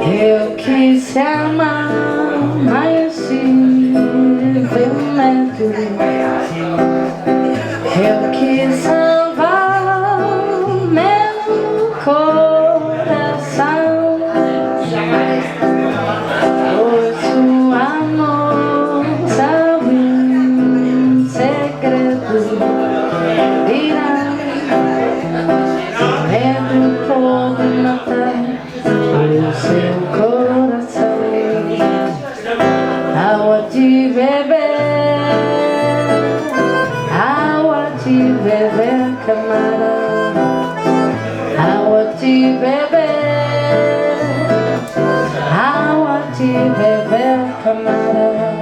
Eu quis te amar, mas simplesmente eu quis salvar meu coração, pois o amor sabe um segredo, irá medo pode matar o seu coração. Água de beber, camarão. Água de beber, camarão.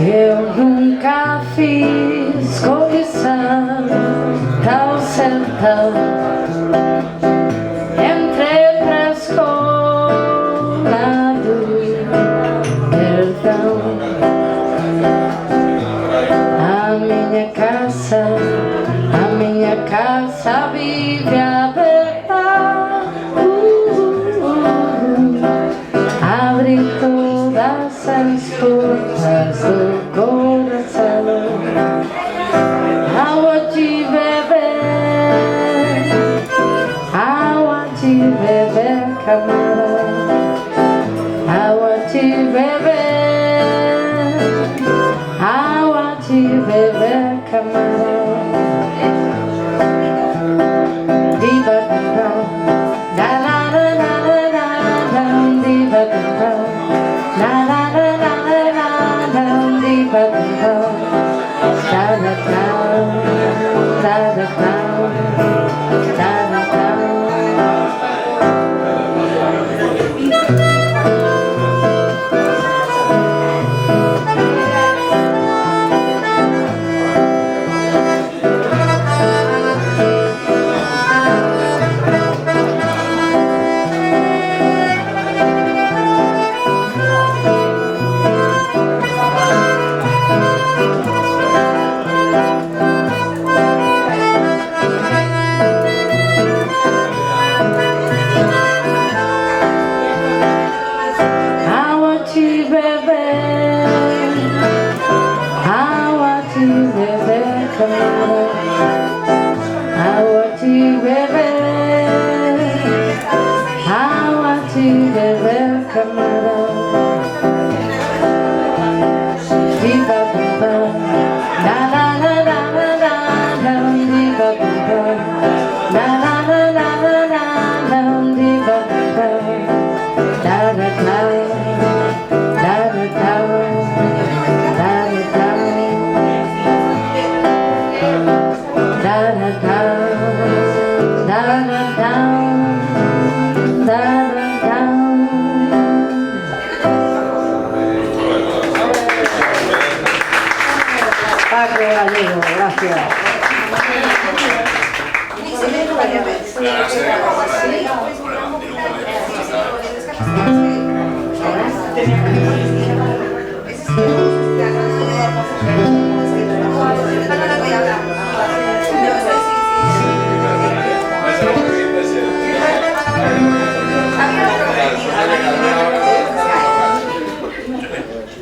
Eu nunca fiz cobiça tão certa. Entrei pra escola do perdão. A minha casa vive aberta. Abre todas as portas do coração. Água de beber, camarão. Água de beber, camarão. Paco Gallego, gracias.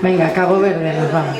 Venga, Cabo Verde, nos vamos.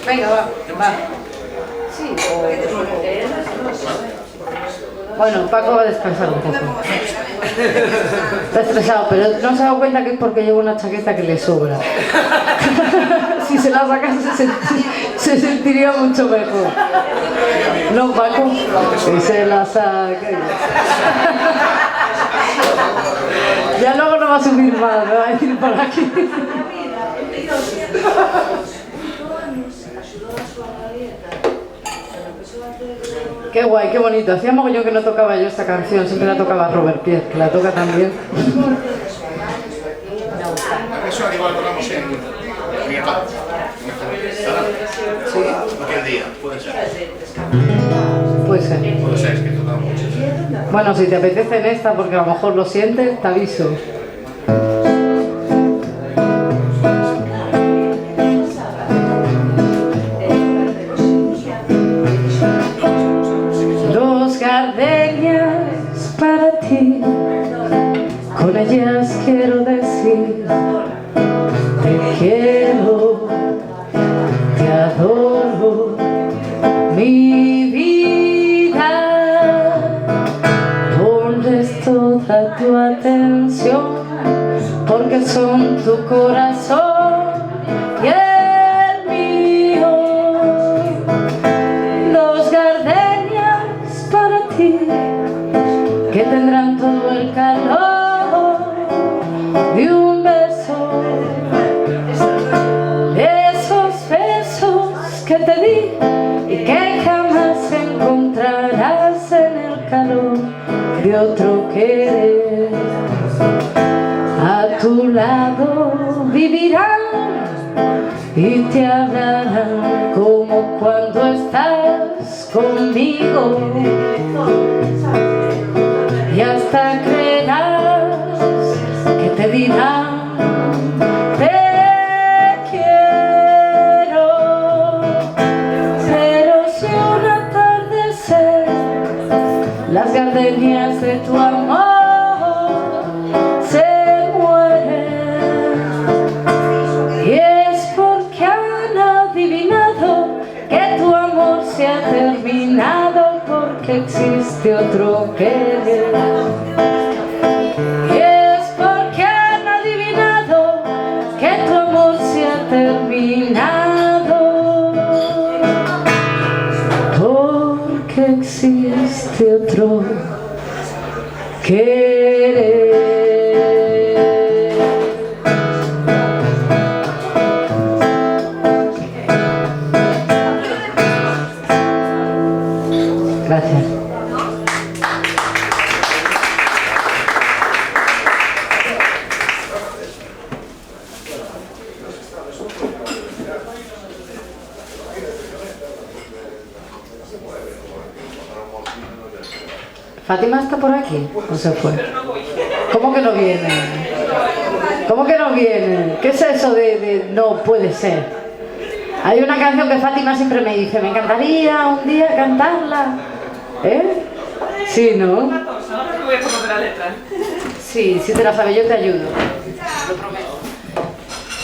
Venga, va. Sí, Bueno, Paco va a descansar un poco. Está estresado, pero no se ha dado cuenta que es porque lleva una chaqueta que le sobra. Si se la sacase se sentiría mucho mejor. ¿No, Paco? Y se la saca. Ya luego no va a subir más, me va a decir por aquí. Qué guay, qué bonito. Hacía mogollón que no tocaba yo esta canción, siempre la tocaba Robert Pierre, que la toca también. Eso igual tocamos siempre. Sí. Aquel día, puede ser. Puede ser. Puede ser, es que tocamos mucho. Bueno, si te apetece en esta, porque a lo mejor lo sientes, te aviso. Dos gardenias para ti, con ellas quiero decir te quiero, te adoro, mi vida. Ponles toda tu atención, porque son tu corazón y el mío. Dos gardenias para ti, que tendrán todo el calor de un beso. Esos besos que te di y que jamás encontrarás en el calor de otro querer. A tu lado vivirán y te hablarán como cuando estás conmigo, y hasta creerás que te dirán te quiero. Pero si un atardecer las gardenias de tu amor se mueren, y es porque han adivinado que tu amor se ha terminado, porque existe otro querer. Y es porque han adivinado que tu amor se ha terminado, porque existe otro querer. Gracias. ¿Fátima está por aquí? ¿O se fue? ¿Cómo que no viene? ¿Cómo que no viene? ¿Qué es eso de no puede ser? Hay una canción que Fátima siempre me dice, me encantaría un día cantarla. ¿Eh? Sí, ¿no? Voy a conocer la letra. Sí, si te la sabes yo te ayudo. Lo prometo.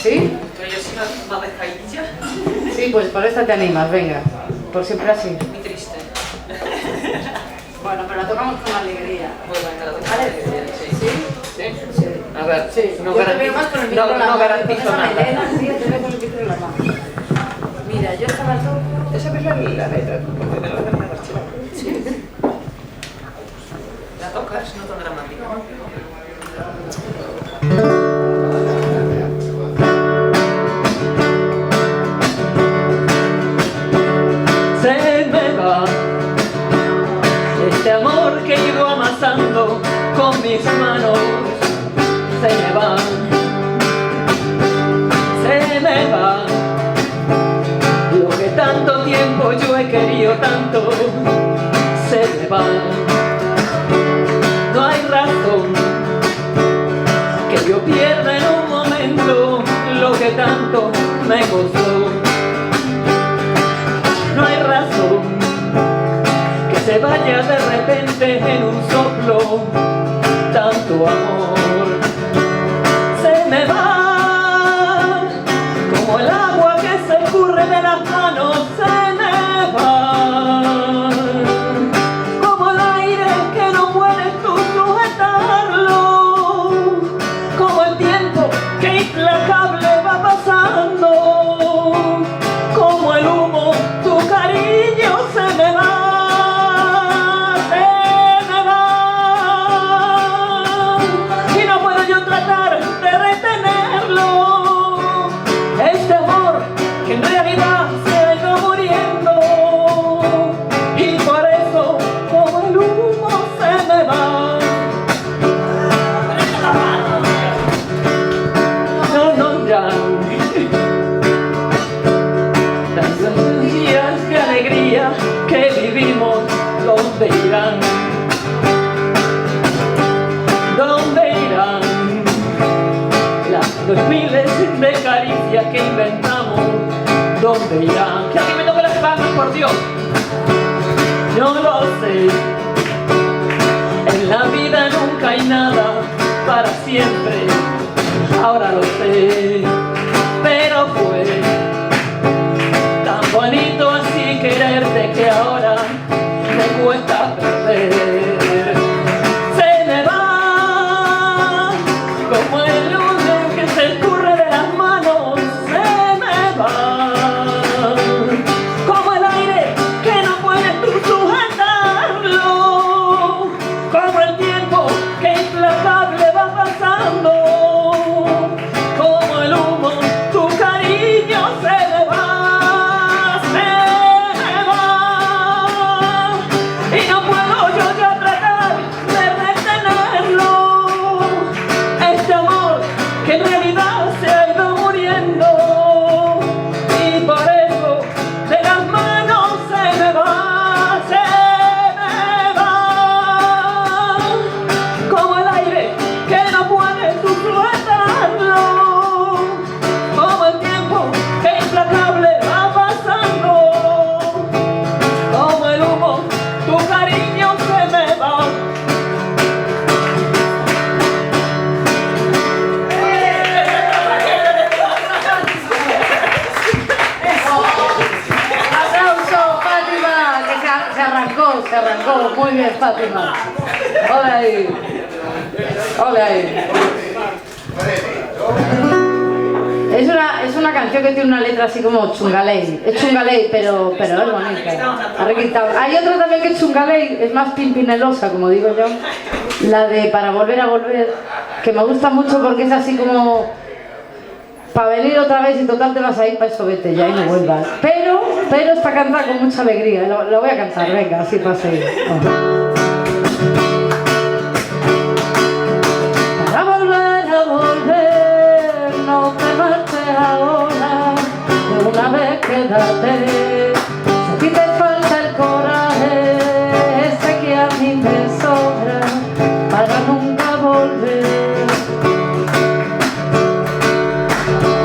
¿Sí? Pero yo soy una descaída. Sí, pues por esta te animas, venga. Por siempre así. Muy triste. Bueno, pero la tocamos con alegría. Bueno, venga, la ¿Vale? sí. ¿Sí? ¿Sí? Sí. A ver, Sí. no Yo te veo más con el micro en la no mano, garantizo con esa nada. melena, sí, te veo con el micro en la mano. Mira, yo estaba todo... ¿Esa es la letra? Porque te lo voy a hacer archivar. Sí. La tocas, no tan dramática. Se me va este amor que he ido amasando con mis manos, se me va, se me va lo que tanto tiempo yo he querido tanto, se me va. No hay razón que yo pierda en un momento lo que tanto me costó. No hay razón que se vaya de repente en un soplo tanto amor. Se me va como el agua que se escurre de las manos, se me va como el aire que no puedes tú sujetarlo, como el tiempo que implacable va pasando, como el humo, tu cariño se me va, se que vivimos, ¿dónde irán? ¿Dónde irán los miles de caricias que inventamos? ¿Dónde irán? Que alguien me toque las palmas, por Dios. No lo sé. En la vida nunca hay nada para siempre. Ahora lo sé. Pero fue tan bonito así quererte que ahora me cuesta perder. Se me va como el lunes que se escurre de las manos. Se me va como el aire que no puedes tú sujetarlo, como el tiempo que implacable va pasando, como el humo, tu cariño se me va. Y no puedo yo ya tratar de retenerlo, este amor que en realidad se ha ido muriendo, y por eso de las manos se me va, como el aire que no puedes tú sujetarlo, como el tiempo que implacable va pasando, como el humo, tu cariño se me va. ¡Aplauso, Fátima! Que se arrancó. Muy bien, Fátima. Hola ahí. Hola ahí. Es una canción que tiene una letra así como chungaley. Es chungaley, pero es bonita. Ha requintado. Hay otra también que es chungaley, es más pimpinelosa, como digo yo. La de Para volver a volver, que me gusta mucho porque es así como para venir otra vez y total te vas a ir, para eso vete ya y no vuelvas. Pero está cantada con mucha alegría. Lo voy a cantar, venga, así para seguir. Para volver a volver, no te marches ahora, de una vez quédate. Si a ti te falta el coraje, ese que a mí me sobra, para nunca volver.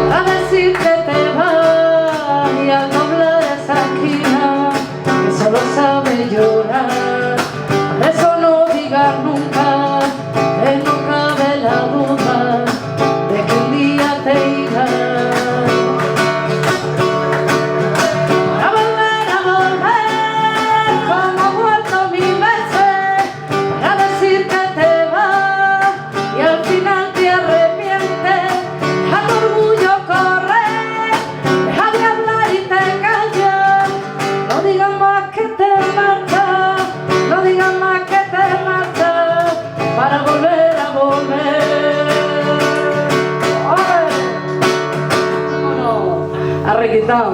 A decir que te vas y al doblar esa esquina, que solo sabe llorar. Por eso no digas nunca, que no cabe la duda de que un día te irás. Para volver como ha vuelto mil veces, para decir que te vas y al final te arrepientes. Deja tu orgullo correr, deja de hablar y te callas. No digas más que te marchas, no digas más que te marchas, para volver a volver. ¡Ay! ¡Vámonos! Arrequitado.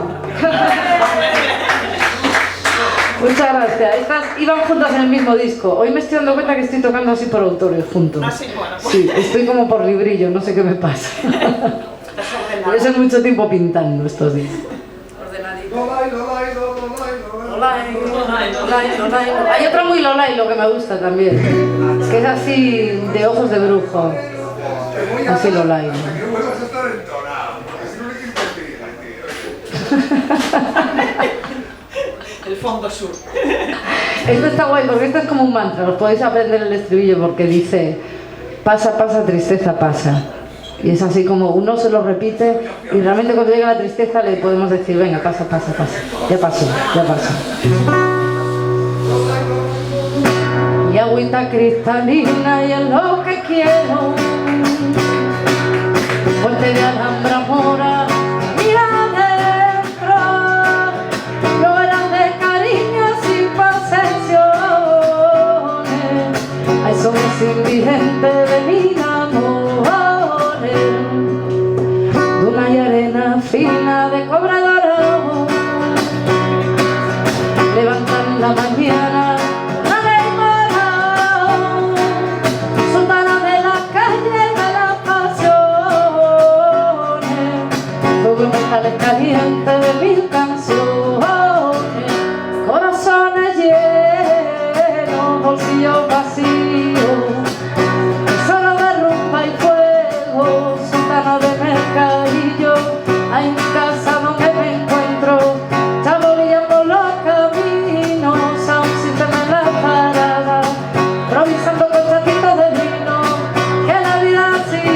Muchas gracias. Estas iban juntas en el mismo disco. Hoy me estoy dando cuenta que estoy tocando así por autores juntos. Así, bueno. Sí, estoy como por librillo, no sé qué me pasa. Por eso mucho tiempo pintando estos días. Hay otra muy Lolailo que me gusta también, que es así de ojos de brujo. Así Lolailo. Que vuelvas a estar entonado, porque si no le quita el tío. El fondo sur. Esto está guay porque esto es como un mantra, os podéis aprender el estribillo porque dice: pasa, pasa, tristeza, pasa. Y es así como uno se lo repite y realmente cuando llega la tristeza le podemos decir: venga, pasa, pasa, pasa. Ya pasó, ya pasó. Y agüita cristalina y es lo que quiero. Fuente de Alhambra mora, mira adentro. Lloran de cariño sin posesiones. Hay sombras indigentes de mi amor, de una y arena fina de cobre dorado. Levantan la mañana la ley morado, sultana de la calle de las pasiones, sobre metales calientes de mil canciones, corazón bolsillo vacío, solo de rumba y fuego, sótano de mercadillo. Hay mi casa donde me encuentro, chabolilla por los caminos, aún si te me la parada, improvisando con chatitos de vino, que la vida así,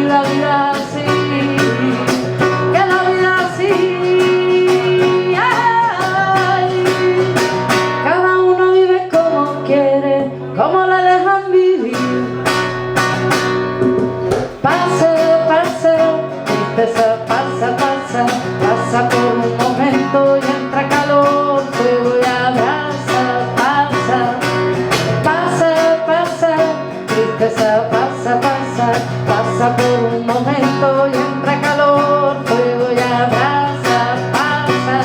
la vida así, que la vida así, ay, cada uno vive como quiere, como le dejan vivir. Tristeza pasa, pasa, pasa por un momento y entra calor, fuego y abraza, pasa, pasa, pasa, tristeza pasa, pasa, pasa por un momento y entra calor, fuego y abraza, pasa.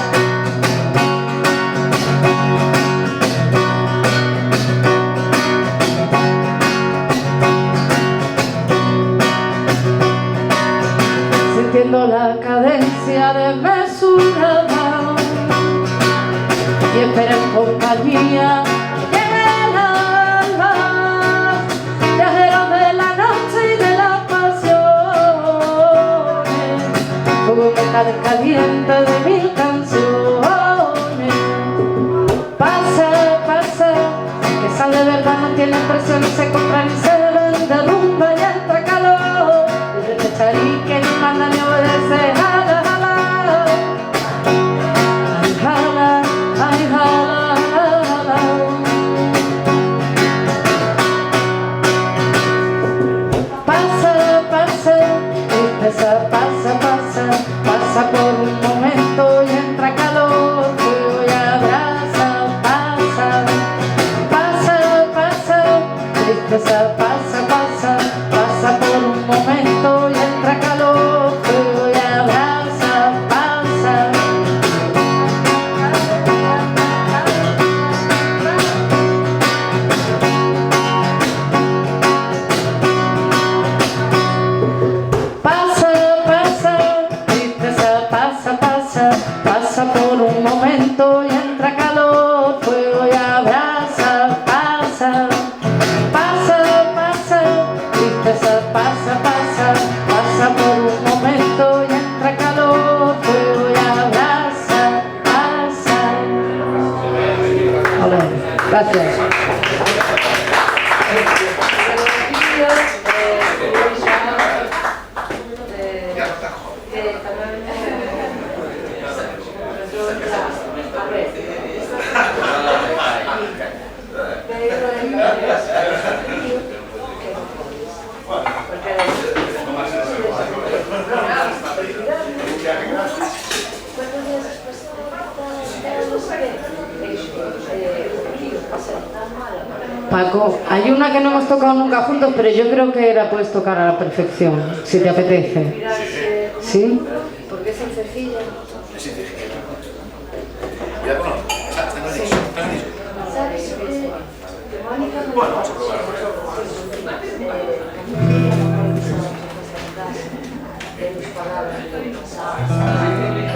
Sintiendo la cadencia desmesurada y espera en compañía, llega el alba, viajeros de la noche y de las pasiones, fuego metal caliente de mil canciones. Pasa, pasa, que sale de verdad, no tiene presión, no se compra ni se vende, rumba y entra calor, y repechar que ni manda ni obedece, jala, jala, ay, jala, ay, jala, jala. Pasa, pasa, tristeza pasa, pasa, pasa por un momento y entra calor, fuego y abraza, pasa, pasa, pasa, tristeza pasa, pasa, pasa por un momento y entra calor, fuego y abraza, pasa. Pasa, pasa, tristeza pasa, pasa, pasa por un momento y entra calor, fuego y abraza, pasa, pasa, pasa, tristeza pasa, pasa, pasa por un momento y entra calor, fuego y abraza, pasa. Hola, gracias. Ya no está joven. Paco, hay una que no hemos tocado nunca juntos, pero yo creo que la puedes tocar a la perfección, si te apetece. ¿Sí? Porque es sencilla. Ya, bueno, está en el disco, está en el disco. ¿Sabes que Mónica me Bueno, vamos a probar. de tus palabras del pasado?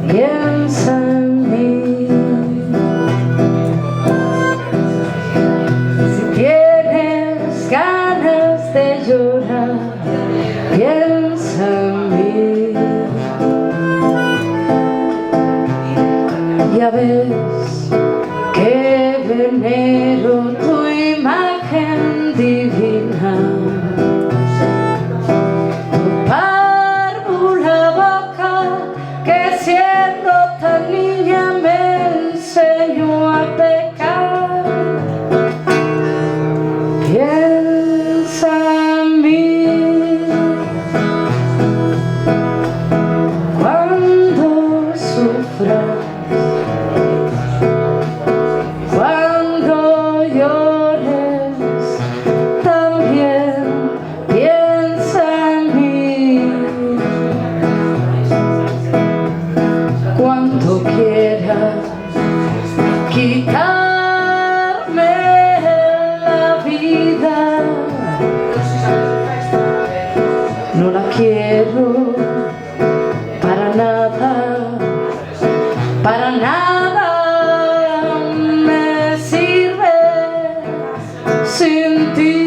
piensa en mí. Si tienes ganas de llorar, piensa en mí. Ya ves que venero tu imagen divina. sin ti.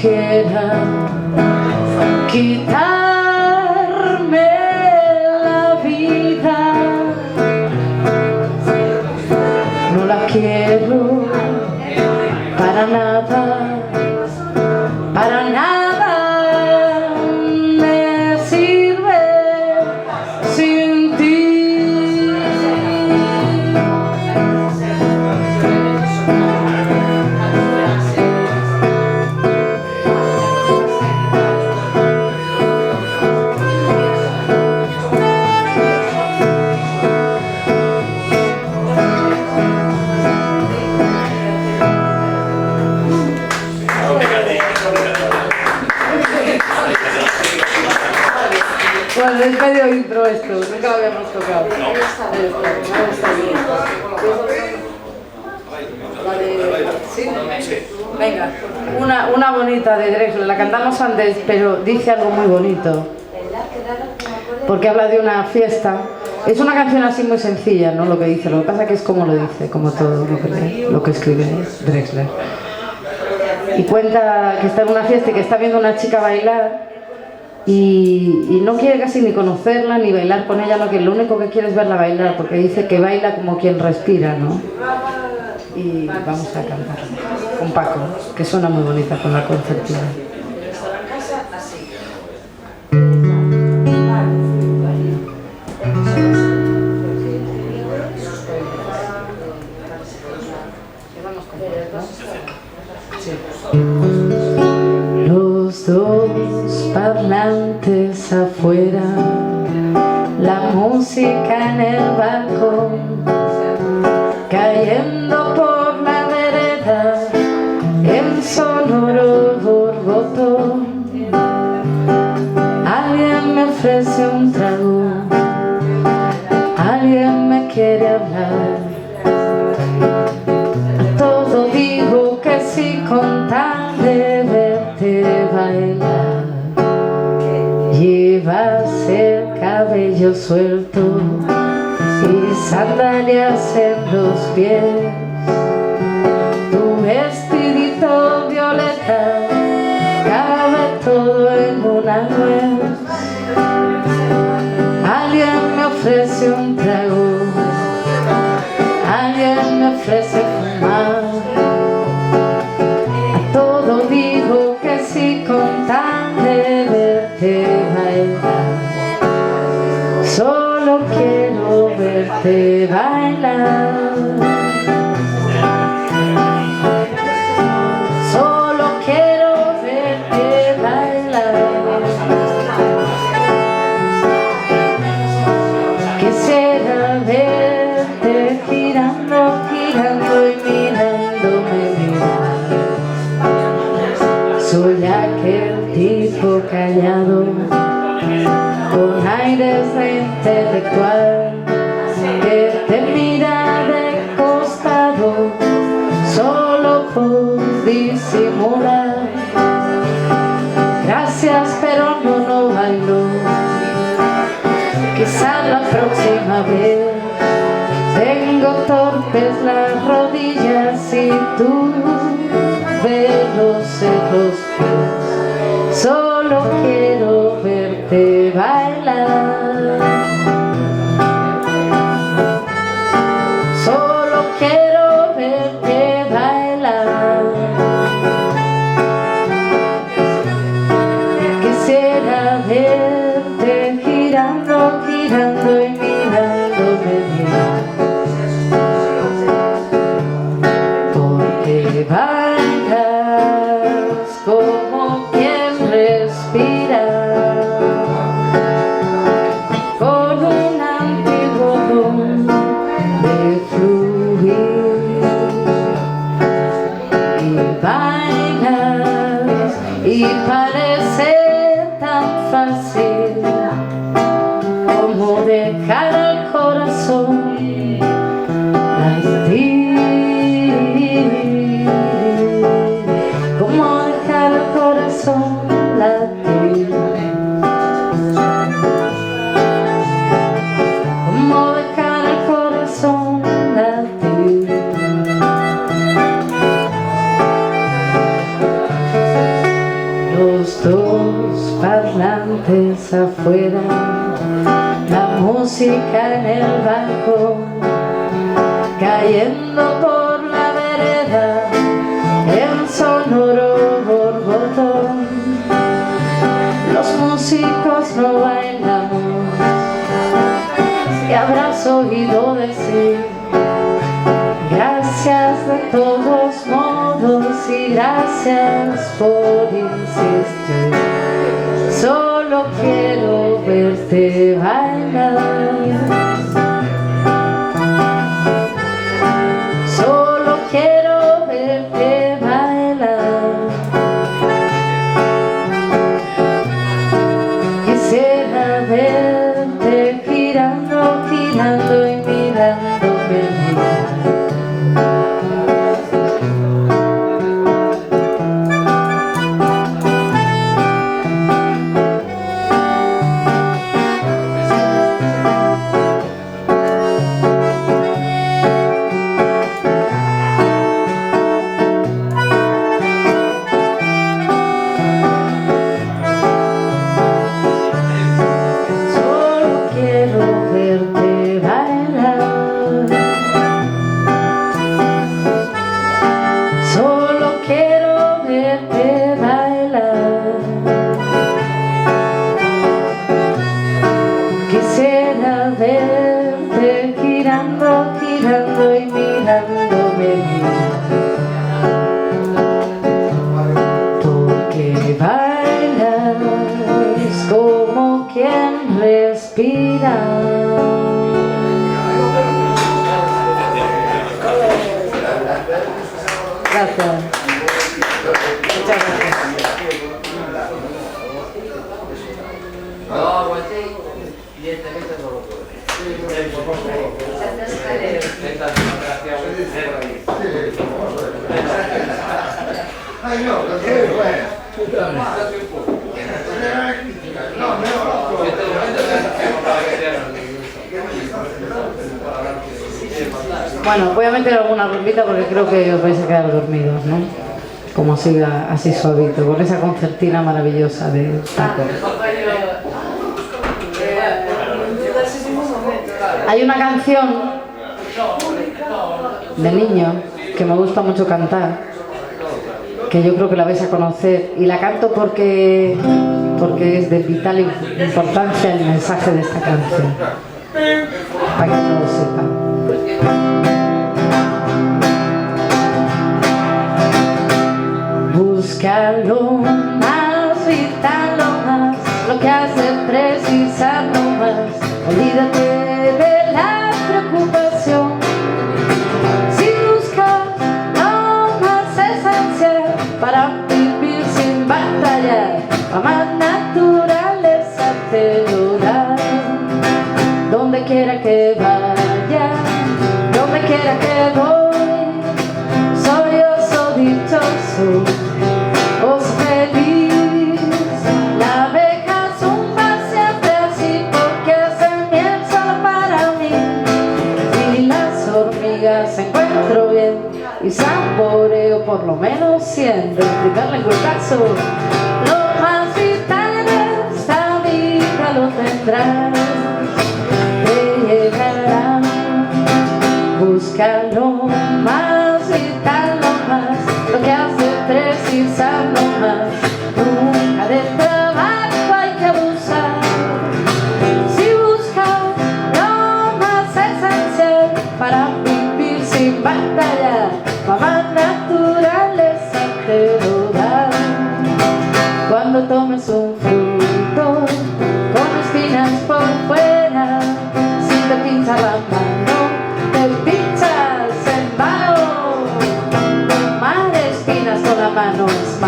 Quiera quitarme la vida, no la quiero para nada, para nada me sirve sin ti. Bueno, es medio intro esto, nunca lo habíamos tocado. ¿Sí? Venga, una bonita de Drexler, la cantamos antes, pero dice algo muy bonito. Porque habla de una fiesta. Es una canción así muy sencilla, ¿no? Lo que dice, lo que pasa que es como lo dice, como todo lo que escribe Drexler. Y cuenta que está en una fiesta y que está viendo a una chica bailar. Y no quiere casi ni conocerla ni bailar con ella, no, que lo único que quiere es verla bailar, porque dice que baila como quien respira, ¿no? Y vamos a cantar con Paco, que suena muy bonita con la concertina. Los dos parlantes afuera, la música en el balcón, cayendo por la vereda, el sonoro borbotón. Alguien me ofrece un trago, alguien me quiere hablar. A todo digo que sí con tal de verte bailar. Llevas el cabello suelto y sandalias en los pies, tu vestidito violeta cabe todo en una nuez. Alguien me ofrece un trago, alguien me ofrece fumar. A todo digo que sí con tal de verte bailar. Solo quiero verte bailar. Solo quiero verte bailar. Quisiera verte girando, girando y mirándome mirar. Soy aquel tipo callado, con aires de intelectual, que te mira de costado solo por disimular. Gracias, pero no bailo. Quizás la próxima vez. Tengo torpes las rodillas y tú ver los cerros pies. Solo quiero verte bailar. Solo quiero verte bailar. Quisiera verte girando, girando y mirándome bien. Porque bailas como quien respira, con un antiguo don de fluir. Y bailas y parece tan fácil como dejar al corazón latir. Como dejar el corazón latir. Como dejar el corazón latir. Los dos parlantes afuera, la música en el balcón, cayendo por la vereda, el sonoro borbotón. Los músicos no bailamos y habrás oído decir gracias de todos modos y gracias por insistir. Solo quiero verte bailar. Solo quiero verte bailar. Quisiera verte girando, girando y mirándome bien. Quisiera verte girando, girando y mirándome bien. Porque bailas como quien respira. Gracias. Muchas gracias. Ay, no, lo que es bueno. Bueno, voy a meter alguna rumbita porque creo que os vais a quedar dormidos, ¿no? Como siga así suavito, con esa concertina maravillosa de Paco. Hay una canción de niño que me gusta mucho cantar, que yo creo que la vais a conocer, y la canto porque es de vital importancia el mensaje de esta canción, para que no lo sepan. Busca lo más vital, lo más, lo que hace precisar lo más. Olvídate de la preocupación. Si buscas lo más esencial para vivir sin batallar, la más naturaleza te lo da. Donde quiera que vaya, donde quiera que voy, soy oso dichoso, oso feliz. La abeja zumba siempre así porque hace miel solo para mí. Y las hormigas encuentro bien y saboreo por lo menos 100. caso. Lo más vital de esta vida lo tendrás, te llegará. Busca lo más vital, lo más, lo que hace precisar lo más. Nunca de trabajo hay que abusar. Si buscas lo más esencial para vivir sin batallar, mamá naturaleza te lo da. Cuando tomes un fruto con espinas por fuera, si te pincha la mano, te pinchas en vano. Tomar espinas con la mano es malo.